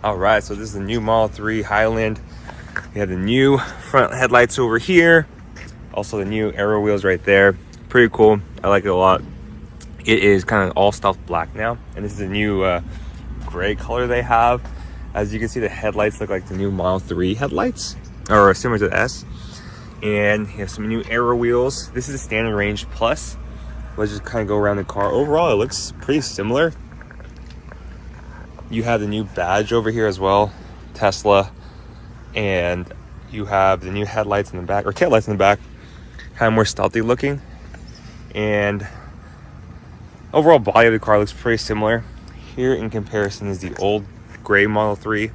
All right, so this is the new Model 3 Highland. We have the new front headlights over here. Also the new aero wheels right there. Pretty cool. I like it a lot. It is kind of all stealth black now. And this is the new gray color they have. As you can see, the headlights look like the new Model 3 headlights, or similar to the S. And you have some new aero wheels. This is a standard range plus. Let's just kind of go around the car. Overall, it looks pretty similar. You have the new badge over here as well, Tesla, and you have the new headlights in the back, or taillights in the back, kind of more stealthy looking. And overall body of the car looks pretty similar. Here in comparison is the old gray Model 3.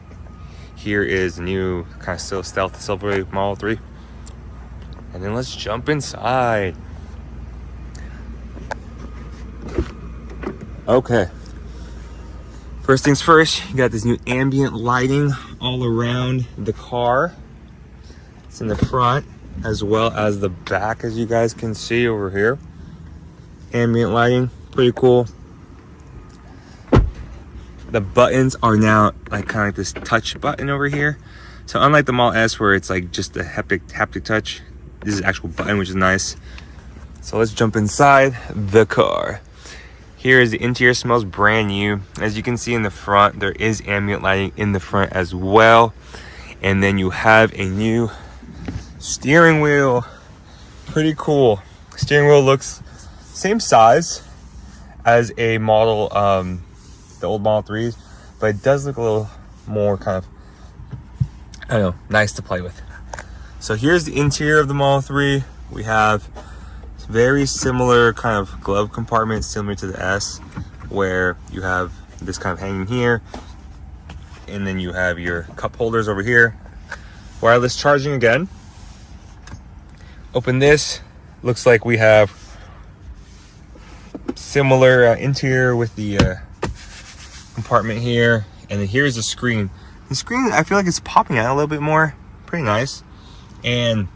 Here is the new kind of still stealth silver Model 3. And then let's jump inside. Okay. First things first, you got this new ambient lighting all around the car. It's in the front as well as the back, as you guys can see over here. Ambient lighting, pretty cool. The buttons are now like kind of like this touch button over here. So unlike the Model S where it's like just a haptic touch, this is an actual button, which is nice. So let's jump inside the car. Here is the interior, smells brand new. As you can see in the front, there is ambient lighting in the front as well. And then you have a new steering wheel. Pretty cool. Steering wheel looks same size as a model, the old Model 3s, but it does look a little more kind of, I don't know, nice to play with. So here's the interior of the Model 3. We have very similar kind of glove compartment, similar to the S, where you have this kind of hanging here, and then you have your cup holders over here. Wireless charging again. Open this. Looks like we have similar interior with the compartment here, and then here's the screen. The screen, I feel like it's popping out a little bit more. Pretty nice. And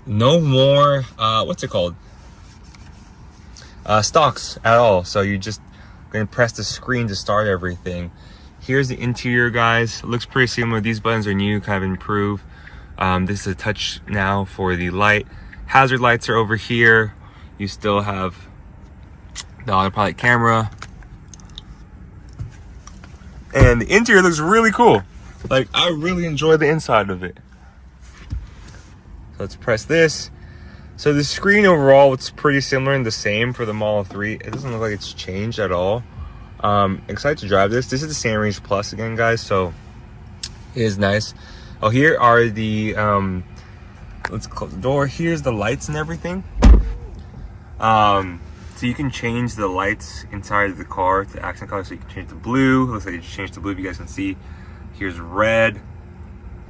no more what's it called, stocks at all. So you're just gonna press the screen to start everything. Here's the interior, guys. It looks pretty similar. These buttons are new, kind of improved. This is a touch now for the light. Hazard lights are over here. You still have the autopilot camera, and the interior looks really cool. Like, I really enjoy the inside of it. Let's press this. So the screen overall, it's pretty similar and the same for the Model 3. It doesn't look like it's changed at all. Excited to drive this. This is the Standard Range Plus again, guys, so it is nice. Oh, here are the let's close the door. Here's the lights and everything. So you can change the lights inside of the car to accent color. So you can change the blue. It looks like you just changed the blue, if you guys can see. Here's red,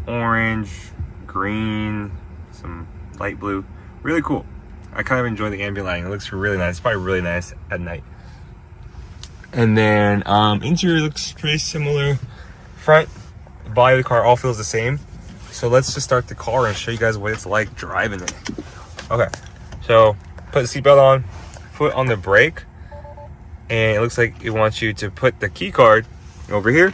orange, green, some light blue. Really cool. I kind of enjoy the ambient lighting. It looks really nice. It's probably really nice at night. And then interior looks pretty similar. Front, the body of the car all feels the same. So let's just start the car and show you guys what it's like driving it. Okay, so put the seatbelt on, foot on the brake, and it looks like it wants you to put the key card over here,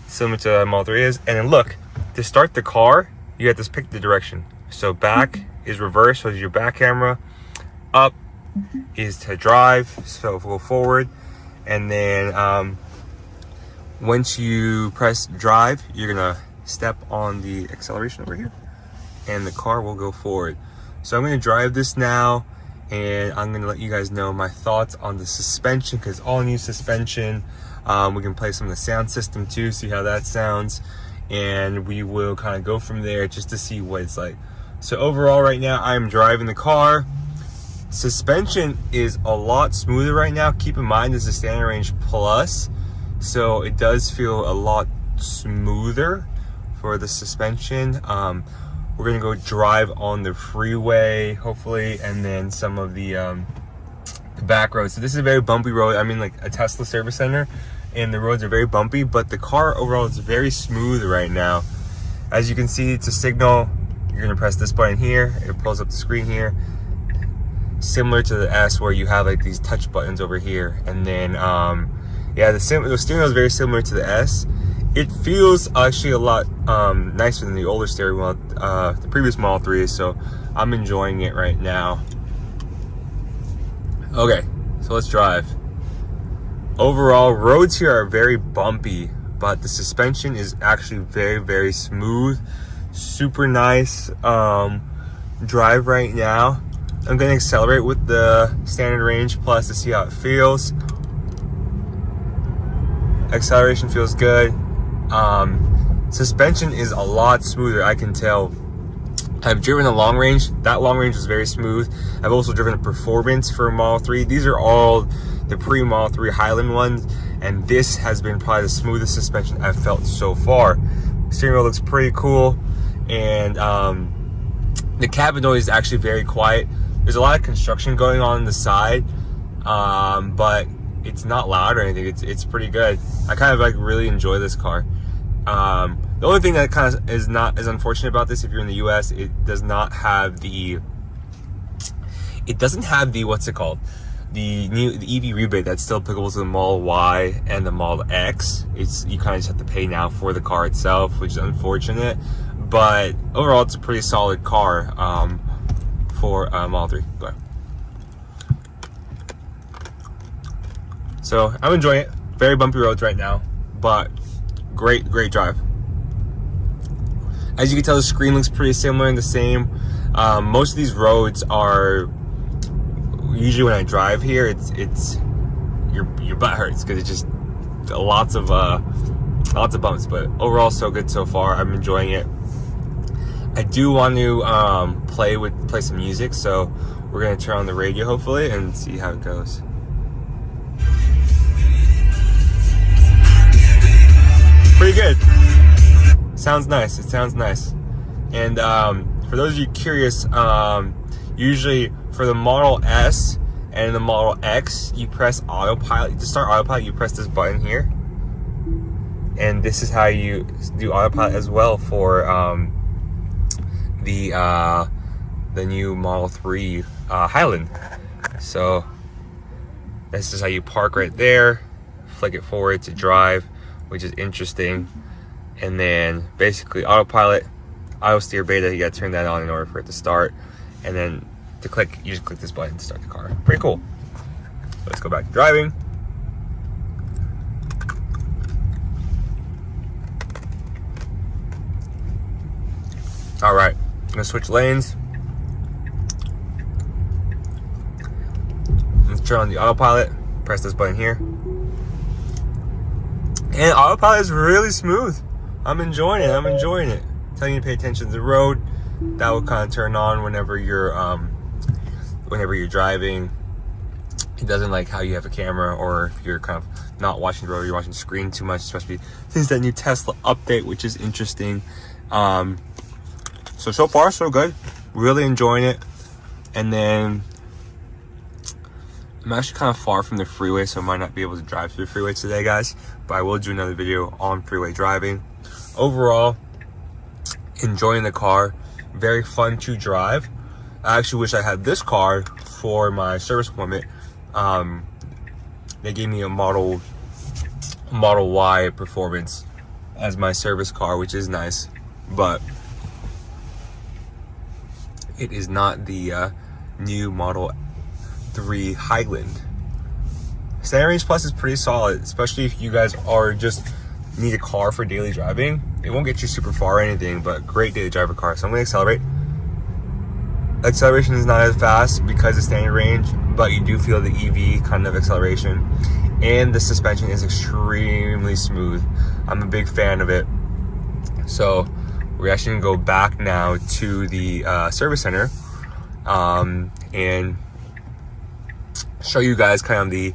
similar to Model 3 is. And then look, to start the car, you have to pick the direction. So back is reverse, so your back camera. Up is to drive, so go forward. And then once you press drive, you're gonna step on the acceleration over here, and the car will go forward. So I'm gonna drive this now, and I'm gonna let you guys know my thoughts on the suspension, because all new suspension. We can play some of the sound system too, see how that sounds, and we will kind of go from there just to see what it's like. So overall right now, I'm driving the car. Suspension is a lot smoother right now. Keep in mind this is a Standard Range Plus, so it does feel a lot smoother for the suspension. We're gonna go drive on the freeway hopefully, and then some of the back roads. So this is a very bumpy road. I mean, like a Tesla service center, and the roads are very bumpy, but the car overall is very smooth right now. As you can see, it's a signal. You're gonna press this button here, it pulls up the screen here, similar to the S where you have like these touch buttons over here. And then Yeah, the steering wheel is very similar to the S. It feels actually a lot nicer than the older steering wheel, the previous Model 3, so I'm enjoying it right now. Okay, so let's drive. Overall, roads here are very bumpy, but the suspension is actually very, very smooth. Super nice drive right now. I'm going to accelerate with the standard range plus to see how it feels. Acceleration feels good. Suspension is a lot smoother, I can tell. I've driven a long range. That long range was very smooth. I've also driven a performance for Model 3. These are all the pre-Model 3 Highland ones, and this has been probably the smoothest suspension I've felt so far. Steering wheel looks pretty cool, and the cabin noise is actually very quiet. There's a lot of construction going on the side, but it's not loud or anything. It's pretty good. I kind of like really enjoy this car. The only thing that kind of is not as unfortunate about this, if you're in the US, it doesn't have the what's it called? The EV rebate that's still applicable to the Model Y and the Model X. You kind of just have to pay now for the car itself, which is unfortunate. But overall, it's a pretty solid car for Model 3. Go ahead. So I'm enjoying it. Very bumpy roads right now, but great drive. As you can tell, the screen looks pretty similar and the same. Most of these roads are usually when I drive here, it's your butt hurts because it's just lots of bumps. But overall, so good so far. I'm enjoying it. I do want to play some music, so we're gonna turn on the radio hopefully and see how it goes. Pretty good. Sounds nice. It sounds nice. And for those of you curious, usually for the Model S and the Model X, you press autopilot. To start autopilot, you press this button here. And this is how you do autopilot as well for the new Model 3 Highland. So this is how you park right there, flick it forward to drive, which is interesting. And then basically autopilot, auto steer beta, you gotta turn that on in order for it to start. And then to click, you just click this button to start the car. Pretty cool. So let's go back to driving. All right, I'm gonna switch lanes. Let's turn on the autopilot, press this button here. And autopilot is really smooth. I'm enjoying it. Telling you to pay attention to the road. That will kind of turn on whenever you're driving. It doesn't like how you have a camera, or if you're kind of not watching the road, you're watching the screen too much, especially since that new Tesla update, which is interesting. So far so good. Really enjoying it. And then I'm actually kind of far from the freeway, so I might not be able to drive through the freeway today, guys. But I will do another video on freeway driving. Overall, enjoying the car. Very fun to drive. I actually wish I had this car for my service appointment. They gave me a Model Y Performance as my service car, which is nice. But it is not the new Model 3 Highland. Standard Range Plus is pretty solid, especially if you guys are just need a car for daily driving. It won't get you super far or anything, but great daily driver car. So I'm gonna accelerate. Acceleration is not as fast because it's standard range, but you do feel the EV kind of acceleration. And the suspension is extremely smooth. I'm a big fan of it. So we're actually gonna go back now to the service center and show you guys kind of the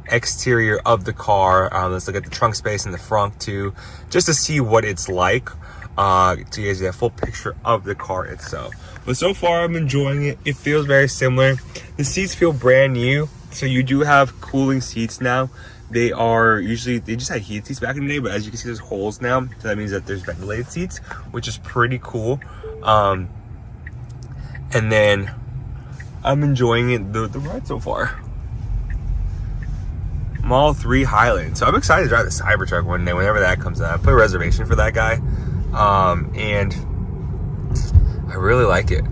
exterior of the car. Let's look at the trunk space in the front too, just to see what it's like, to you guys get a full picture of the car itself. But so far I'm enjoying it. It feels very similar. The seats feel brand new, so you do have cooling seats now. They just had heated seats back in the day, but as you can see, there's holes now, so that means that there's ventilated seats, which is pretty cool. And then I'm enjoying it, the ride so far. Model 3 Highland. So I'm excited to drive the Cybertruck one day whenever that comes out. I put a reservation for that guy. And I really like it.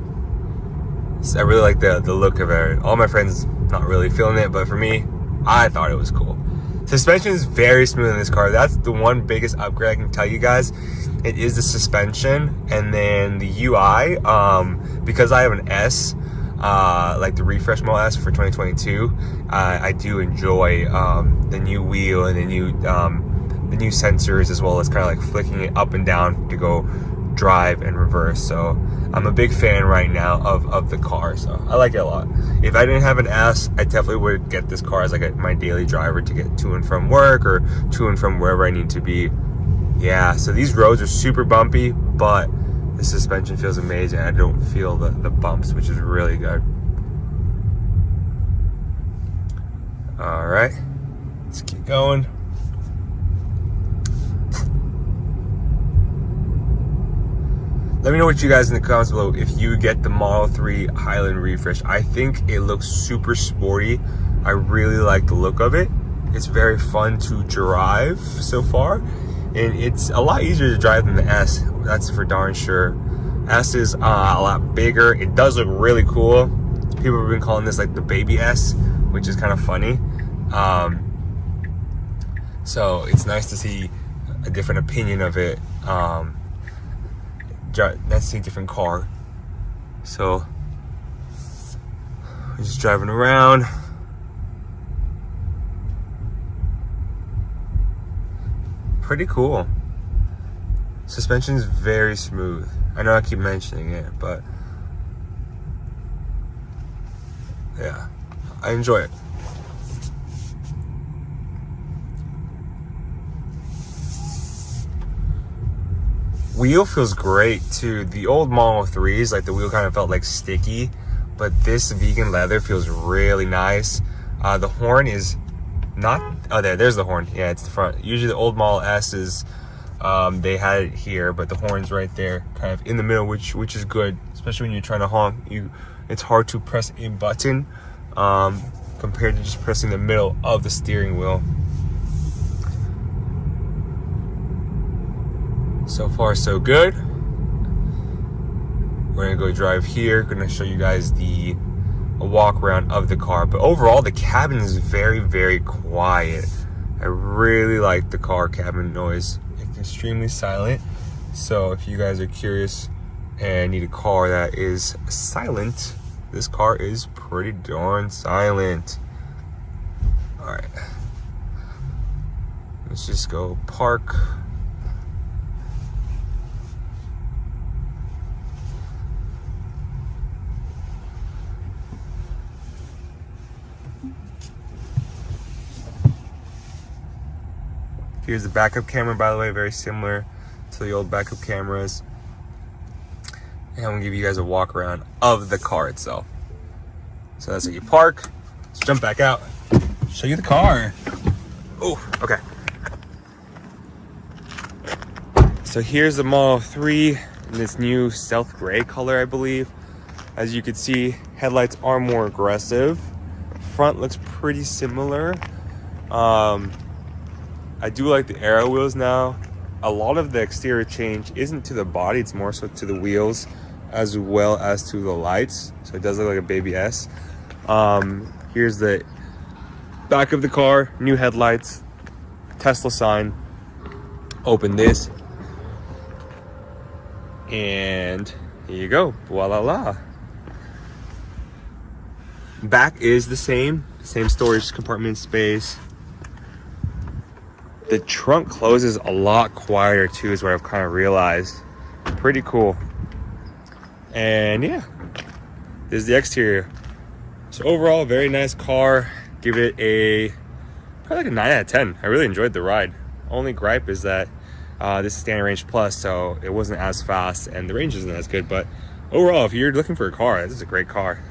I really like the look of it. All my friends not really feeling it, but for me, I thought it was cool. Suspension is very smooth in this car. That's the one biggest upgrade I can tell you guys. It is the suspension, and then the UI. Because I have an S, like the refresh model S for 2022, I do enjoy the new wheel and the new sensors, as well as kind of like flicking it up and down to go drive and reverse. So I'm a big fan right now of the car, so I like it a lot. If I didn't have an S, I definitely would get this car as like my daily driver to get to and from work or to and from wherever I need to be. Yeah, so these roads are super bumpy, but the suspension feels amazing. I don't feel the bumps, which is really good. All right, let's keep going. Let me know what you guys in the comments below if you get the Model 3 Highland refresh. I think it looks super sporty. I really like the look of it. It's very fun to drive so far. And it's a lot easier to drive than the S. That's for darn sure. S is a lot bigger. It does look really cool. People have been calling this like the baby S, which is kind of funny. So it's nice to see a different opinion of it. That's a different car. So we're just driving around. Pretty cool. Suspension is very smooth. I know I keep mentioning it, but yeah, I enjoy it. Wheel feels great too. The old Model 3s, like the wheel kind of felt like sticky, but this vegan leather feels really nice. The horn is not, oh there's the horn. Yeah, it's the front. Usually the old Model S's, they had it here, but the horn's right there, kind of in the middle, which is good, especially when you're trying to honk. It's hard to press a button compared to just pressing the middle of the steering wheel. So far, so good. We're gonna go drive here. Gonna show you guys a walk around of the car. But overall, the cabin is very, very quiet. I really like the car cabin noise. It's extremely silent. So if you guys are curious and need a car that is silent, this car is pretty darn silent. All right, let's just go park. Here's the backup camera, by the way, very similar to the old backup cameras. And I'm gonna give you guys a walk around of the car itself. So that's how you park. Let's jump back out, show you the car. Oh, okay. So here's the Model 3 in this new stealth gray color, I believe. As you can see, headlights are more aggressive. Front looks pretty similar. I do like the aero wheels now. A lot of the exterior change isn't to the body, it's more so to the wheels as well as to the lights. So it does look like a baby S. Here's the back of the car, new headlights, Tesla sign. Open this. And here you go, voila la. Back is the same storage compartment space. The trunk closes a lot quieter too, is what I've kind of realized. Pretty cool. And yeah, this is the exterior. So overall, very nice car. Give it probably like a 9 out of 10. I really enjoyed the ride. Only gripe is that this is standard range plus, so it wasn't as fast and the range isn't as good. But overall, if you're looking for a car, this is a great car.